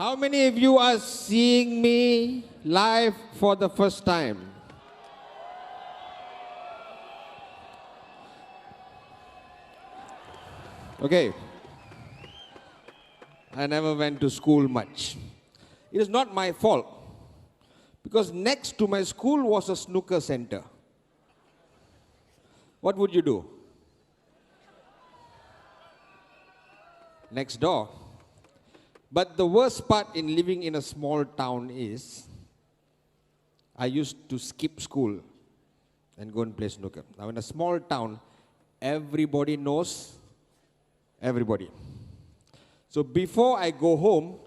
How many of you are seeing me live for the first time? Okay. I never went to school much. It is not my fault, because next to my school was a snooker center. What would you do? Next door. But the worst part in living in a small town is, I used to skip school and go and play snooker. Now in a small town, everybody knows everybody. So before I go home,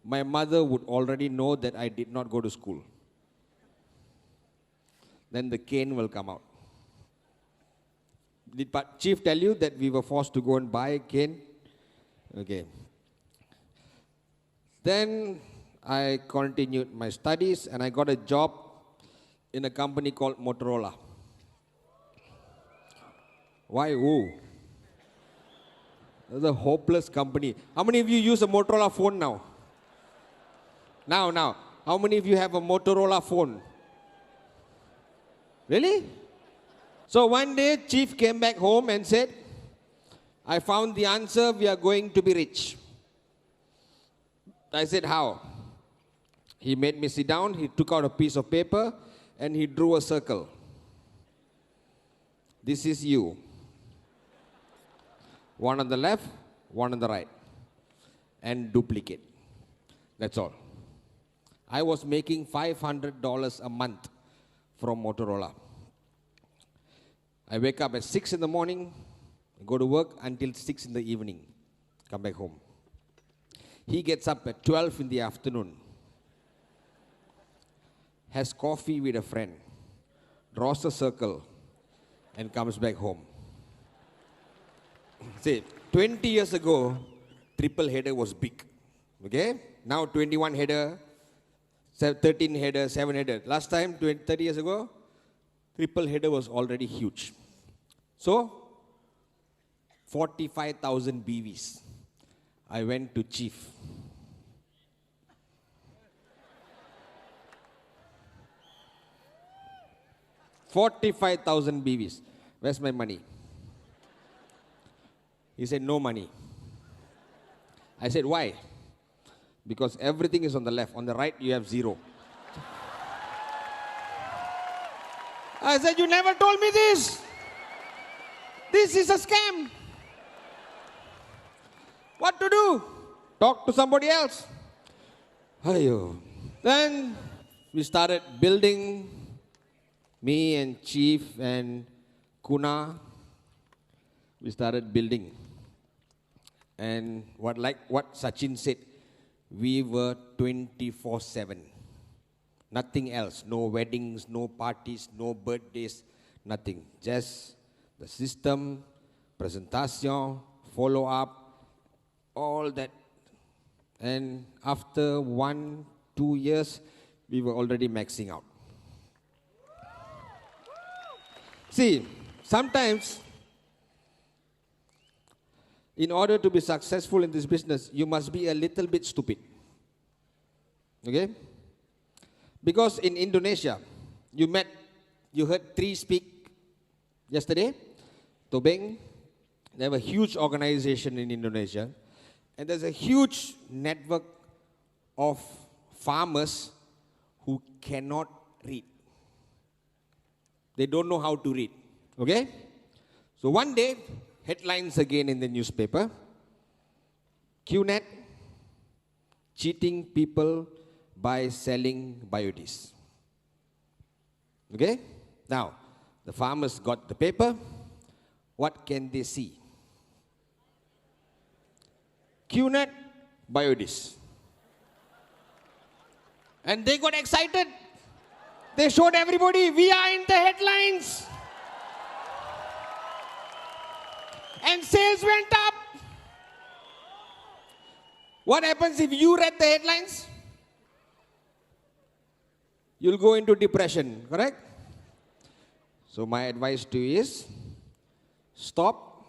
my mother would already know that I did not go to school. Then the cane will come out. Did Chief tell you that we were forced to go and buy a cane? Okay. Then I continued my studies and I got a job in a company called Motorola. Why? Oh. That's a hopeless company. How many of you use a Motorola phone now? Now. How many of you have a Motorola phone? Really? So one day, Chief came back home and said, I found the answer, we are going to be rich. I said, how? He made me sit down, he took out a piece of paper, and he drew a circle. This is you. One on the left, one on the right. And duplicate. That's all. I was making $500 a month from Motorola. I wake up at 6 in the morning, go to work until 6 in the evening, come back home. He gets up at 12 in the afternoon, has coffee with a friend, draws a circle, and comes back home. See, 20 years ago, triple header was big. Okay? Now 21 header, 13 header, 7 header. Last time, 30 years ago, triple header was already huge. So, 45,000 BVs. I went to Chief. $45,000 BVs. Where's my money? He said, no money. I said, why? Because everything is on the left. On the right, you have zero. I said, you never told me this. This is a scam. What to do? Talk to somebody else. Then we started building, me and Chief and Kuna, we started building. And what Sachin said, we were 24/7. Nothing else. No weddings, no parties, no birthdays, nothing. Just the system, presentation, follow-up, all that. And after 1-2 years, we were already maxing out. See, sometimes, in order to be successful in this business, you must be a little bit stupid. Okay? Because in Indonesia, you heard 3 speak yesterday, Tobing. They have a huge organization in Indonesia. And there's a huge network of farmers who cannot read. They don't know how to read. Okay? So one day, headlines again in the newspaper. QNet, cheating people by selling biodiesel. Okay? Now, the farmers got the paper. What can they see? QNet, biodiesel. And they got excited. They showed everybody, we are in the headlines. And sales went up. What happens if you read the headlines? You'll go into depression, correct? So my advice to you is, stop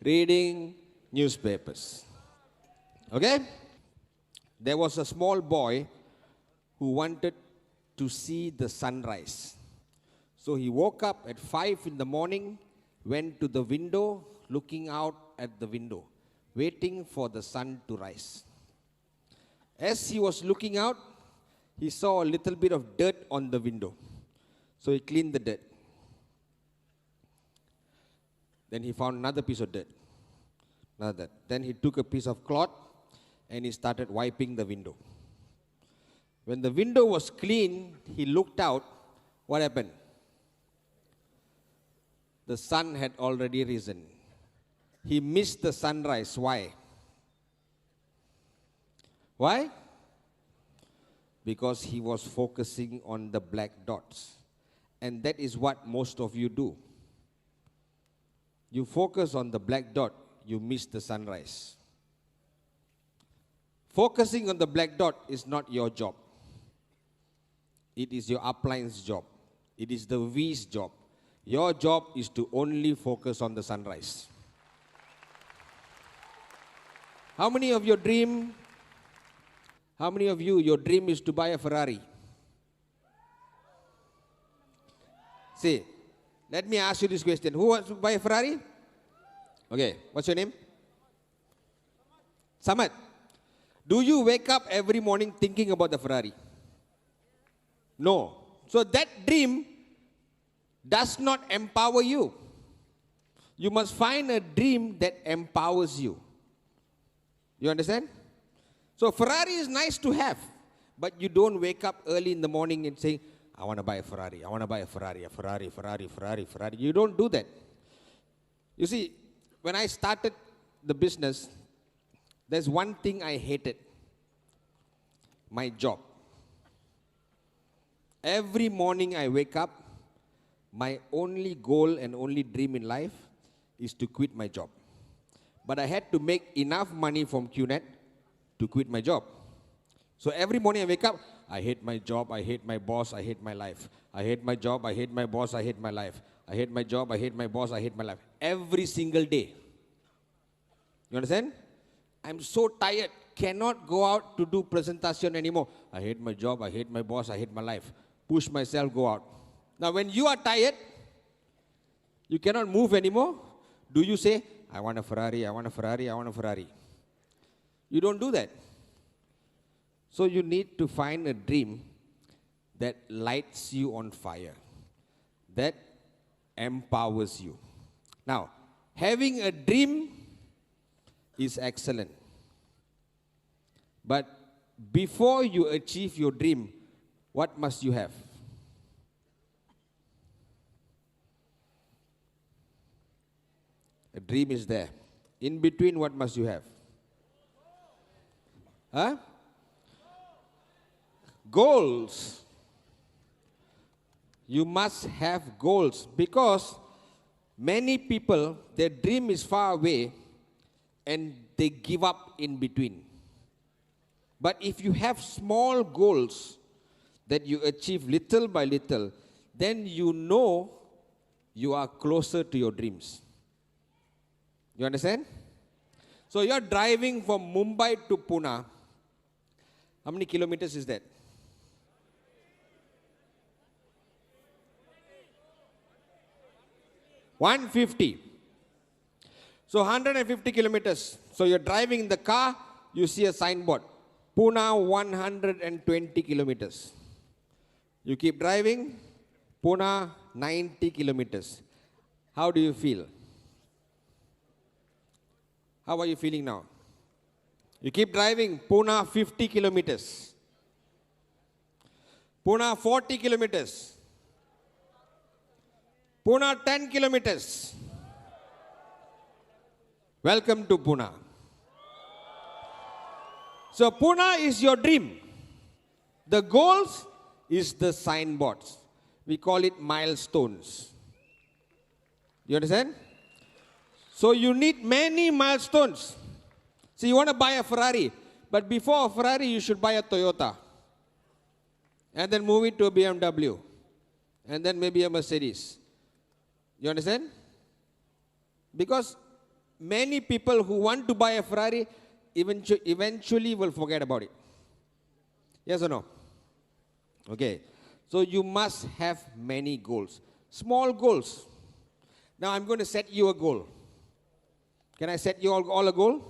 reading newspapers. Okay? there was a small boy who wanted to see the sunrise. So he woke up at 5 in the morning, went to the window, looking out at the window, waiting for the sun to rise. As he was looking out, he saw a little bit of dirt on the window. So he cleaned the dirt. Then he found another piece of dirt. Another. Then he took a piece of cloth and he started wiping the window. When the window was clean, he looked out. What happened? The sun had already risen. He missed the sunrise. Why? Why? Because he was focusing on the black dots. And that is what most of you do. You focus on the black dot, you miss the sunrise. Focusing on the black dot is not your job. It is your upline's job. It is the V's job. Your job is to only focus on the sunrise. How many of your dream is to buy a Ferrari? See, let me ask you this question. Who wants to buy a Ferrari? Okay, what's your name? Samad. Do you wake up every morning thinking about the Ferrari? No. So that dream does not empower you. You must find a dream that empowers you. You understand? So Ferrari is nice to have, but you don't wake up early in the morning and say, I want to buy a Ferrari, I want to buy a Ferrari, Ferrari. You don't do that. You see, when I started the business, there's one thing I hated. My job. Every morning I wake up, my only goal and only dream in life is to quit my job. But I had to make enough money from QNet to quit my job. So every morning I wake up, I hate my job, I hate my boss, I hate my life. I hate my job, I hate my boss, I hate my life. I hate my job, I hate my boss, I hate my life. Every single day. You understand? I'm so tired, cannot go out to do presentation anymore. I hate my job, I hate my boss, I hate my life. Push myself, go out. Now when you are tired, you cannot move anymore. Do you say, I want a Ferrari, I want a Ferrari, I want a Ferrari? You don't do that. So you need to find a dream that lights you on fire, that empowers you. Now, having a dream is excellent. But before you achieve your dream, what must you have? A dream is there. In between, what must you have? Huh? Goals. You must have goals because many people, their dream is far away and they give up in between. But if you have small goals that you achieve little by little, then you know you are closer to your dreams. You understand? So you're driving from Mumbai to Pune. How many kilometers is that? 150. So 150 kilometers. So you're driving in the car, you see a signboard. Pune 120 kilometers. You keep driving, Pune 90 kilometers. How do you feel? How are you feeling now? You keep driving, Pune 50 kilometers. Pune 40 kilometers. Pune 10 kilometers. Welcome to Pune. So Pune is your dream. The goals is the signboards. We call it milestones. You understand? So you need many milestones. So you want to buy a Ferrari, but before a Ferrari you should buy a Toyota. And then move it to a BMW. And then maybe a Mercedes. You understand? Because many people who want to buy a Ferrari eventually will forget about it. Yes or no? Okay. So you must have many goals. Small goals. Now I'm going to set you a goal. Can I set you all a goal?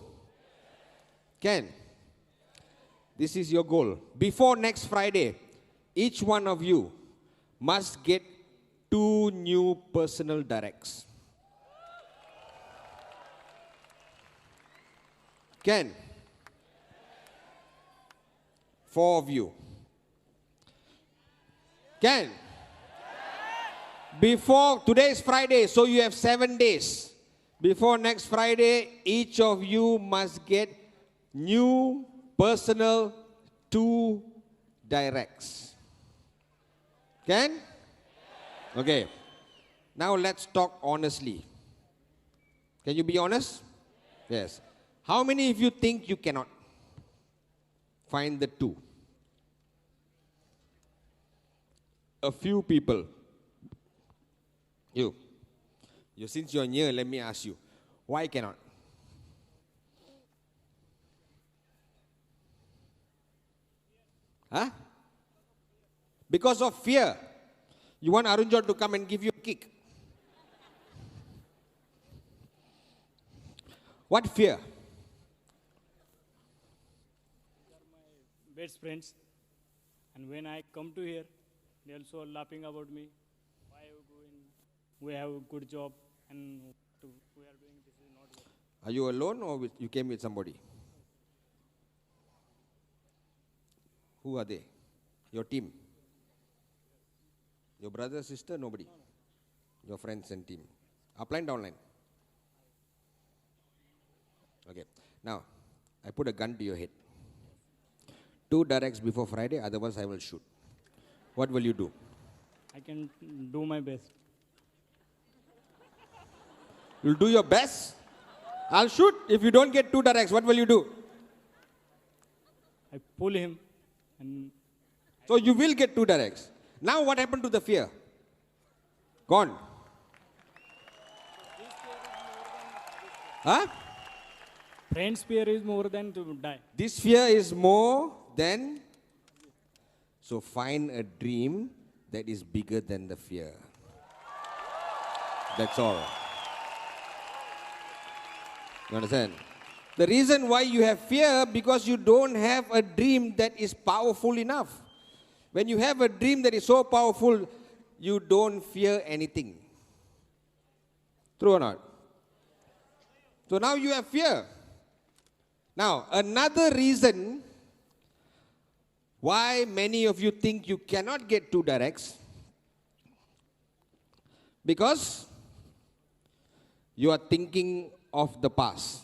Can. This is your goal. Before next Friday, each one of you must get 2 new personal directs. Can. 4 of you. Can. Before, today is Friday, so you have 7 days. Before next Friday, each of you must get new personal 2 directs. Can? Okay. Now let's talk honestly. Can you be honest? Yes. How many of you think you cannot find the 2? A few people. You. Since you're here, let me ask you. Why cannot? Huh? Because of fear. You want Arun John to come and give you a kick. What fear? Best friends, and when I come to here, they also laughing about me. Why are you going? We have a good job, and we are doing this is not good. Are you alone or you came with somebody? Who are they? Your team? Your brother, sister, nobody? Your friends and team? Upline, downline? Okay. Now, I put a gun to your head. 2 directs before Friday, otherwise I will shoot. What will you do? I can do my best. You'll do your best? I'll shoot. If you don't get 2 directs, what will you do? I pull him, and So you will get 2 directs. Now what happened to the fear? Gone. Huh? friend's fear is more than to die. This fear is more than. So find a dream that is bigger than the fear. That's all. You understand? The reason why you have fear because you don't have a dream that is powerful enough. When you have a dream that is so powerful, you don't fear anything. True or not? So now you have fear. Now, another reason why many of you think you cannot get 2 directs, because you are thinking of the past.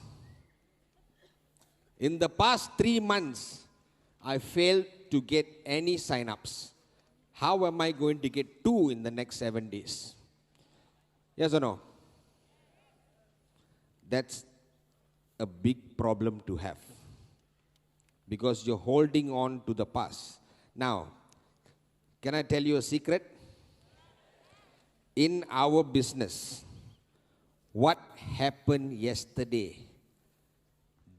In the past 3 months, I failed to get any sign-ups. How am I going to get 2 in the next 7 days? Yes or no? That's a big problem to have. Because you're holding on to the past. Now, can I tell you a secret? In our business, what happened yesterday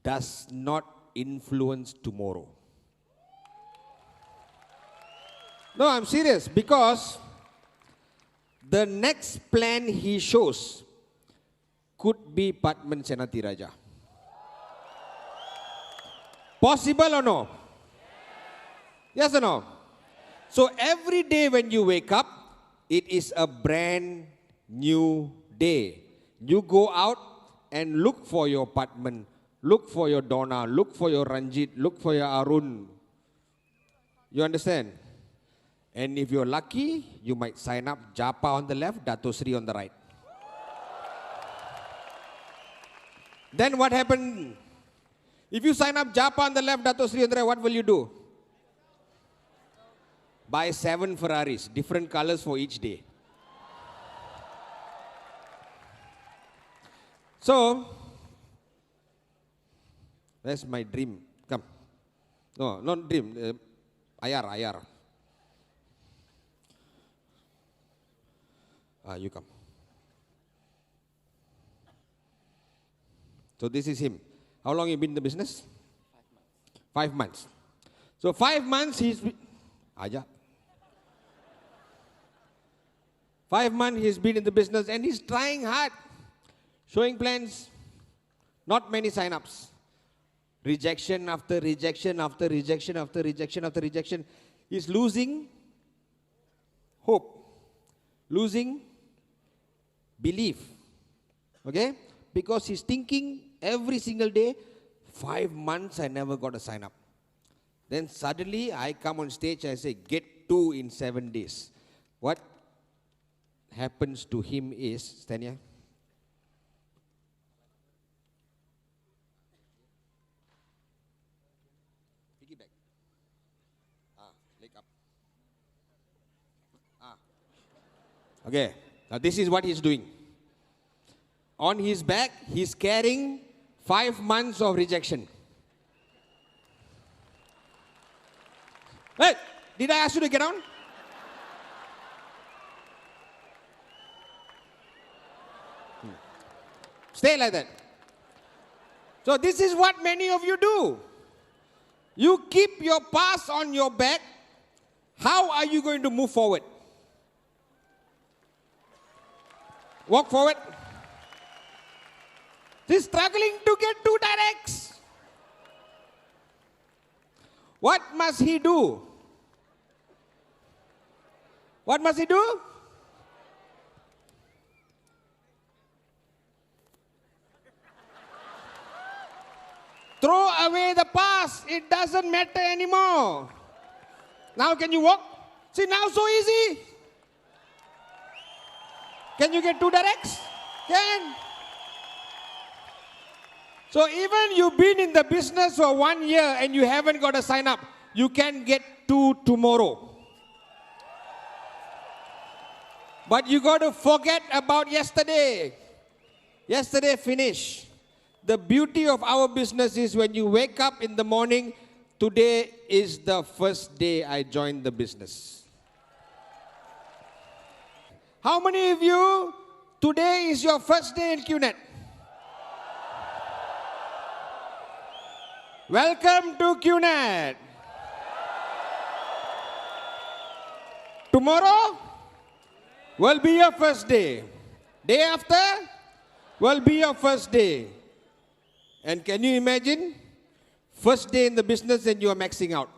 does not influence tomorrow. No, I'm serious, because the next plan he shows could be Padman Sanathirajah. Possible or no? Yes or no? So every day when you wake up, it is a brand new day. You go out and look for your Padman, look for your Donna, look for your Ranjit, look for your Arun. You understand? And if you're lucky, you might sign up Japa on the left, Dato Sri on the right. Then what happened? If you sign up Japa on the left, Dato Sri on the right, what will you do? Buy 7 Ferraris, different colors for each day. So, where's my dream? Come. No, not dream. Ayar. You come. So this is him. How long you been in the business? 5 months. 5 months. So 5 months Aja. 5 months he's been in the business and he's trying hard, showing plans, not many sign-ups. Rejection after rejection after rejection after rejection after rejection. He's losing hope, losing belief. Okay? Because he's thinking every single day, 5 months I never got a sign-up. Then suddenly I come on stage and I say, get 2 in 7 days. What happens to him is, stand here. Piggyback. Leg up. Okay, now this is what he's doing. On his back, he's carrying 5 months of rejection. Hey, did I ask you to get down? Stay like that. So this is what many of you do. You keep your past on your back. How are you going to move forward? Walk forward. He's struggling to get 2 directs. What must he do? What must he do? Throw away the past. It doesn't matter anymore. Now can you walk? See, now so easy. Can you get 2 directs? Can. So even you've been in the business for 1 year and you haven't got a sign up, you can get 2 tomorrow. But you got to forget about yesterday. Yesterday finished. The beauty of our business is when you wake up in the morning, today is the first day I joined the business. How many of you, today is your first day in QNet? Welcome to QNet. Tomorrow will be your first day. Day after will be your first day. And can you imagine? First day in the business and you are maxing out.